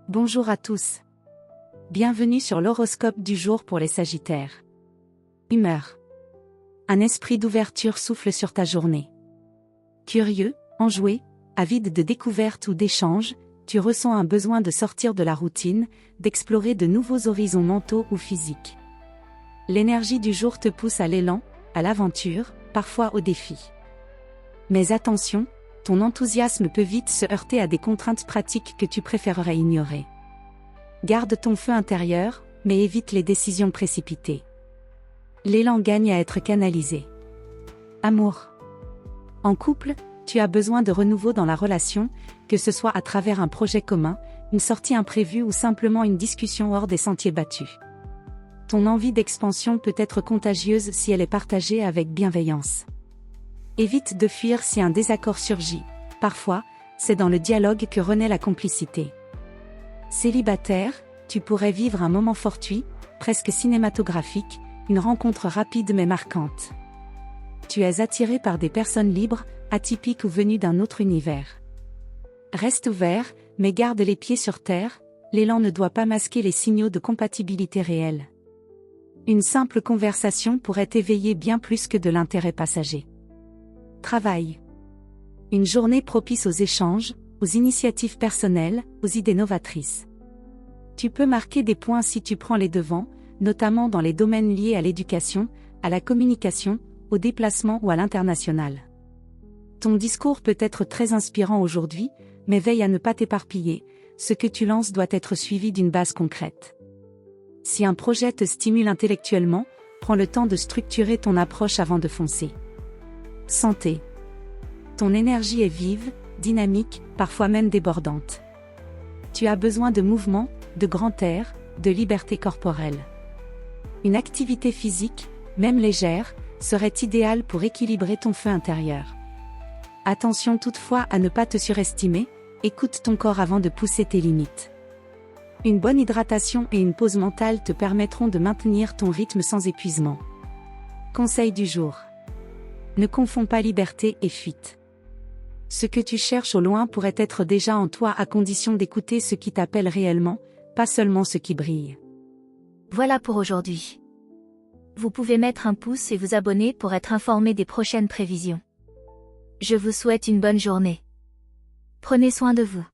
Bonjour à tous. Bienvenue sur l'horoscope du jour pour les Sagittaires. Humeur. Un esprit d'ouverture souffle sur ta journée. Curieux, enjoué, avide de découvertes ou d'échanges, tu ressens un besoin de sortir de la routine, d'explorer de nouveaux horizons mentaux ou physiques. L'énergie du jour te pousse à l'élan, à l'aventure, parfois au défi. Mais attention, ton enthousiasme peut vite se heurter à des contraintes pratiques que tu préférerais ignorer. Garde ton feu intérieur, mais évite les décisions précipitées. L'élan gagne à être canalisé. Amour. En couple, tu as besoin de renouveau dans la relation, que ce soit à travers un projet commun, une sortie imprévue ou simplement une discussion hors des sentiers battus. Ton envie d'expansion peut être contagieuse si elle est partagée avec bienveillance. Évite de fuir si un désaccord surgit. Parfois, c'est dans le dialogue que renaît la complicité. Célibataire, tu pourrais vivre un moment fortuit, presque cinématographique, une rencontre rapide mais marquante. Tu es attiré par des personnes libres, atypiques ou venues d'un autre univers. Reste ouvert, mais garde les pieds sur terre, l'élan ne doit pas masquer les signaux de compatibilité réels. Une simple conversation pourrait éveiller bien plus que de l'intérêt passager. Travail. Une journée propice aux échanges, aux initiatives personnelles, aux idées novatrices. Tu peux marquer des points si tu prends les devants, notamment dans les domaines liés à l'éducation, à la communication, au déplacement ou à l'international. Ton discours peut être très inspirant aujourd'hui, mais veille à ne pas t'éparpiller, ce que tu lances doit être suivi d'une base concrète. Si un projet te stimule intellectuellement, prends le temps de structurer ton approche avant de foncer. Santé. Ton énergie est vive, dynamique, parfois même débordante. Tu as besoin de mouvement, de grand air, de liberté corporelle. Une activité physique, même légère, serait idéale pour équilibrer ton feu intérieur. Attention toutefois à ne pas te surestimer, écoute ton corps avant de pousser tes limites. Une bonne hydratation et une pause mentale te permettront de maintenir ton rythme sans épuisement. Conseil du jour. Ne confonds pas liberté et fuite. Ce que tu cherches au loin pourrait être déjà en toi à condition d'écouter ce qui t'appelle réellement, pas seulement ce qui brille. Voilà pour aujourd'hui. Vous pouvez mettre un pouce et vous abonner pour être informé des prochaines prévisions. Je vous souhaite une bonne journée. Prenez soin de vous.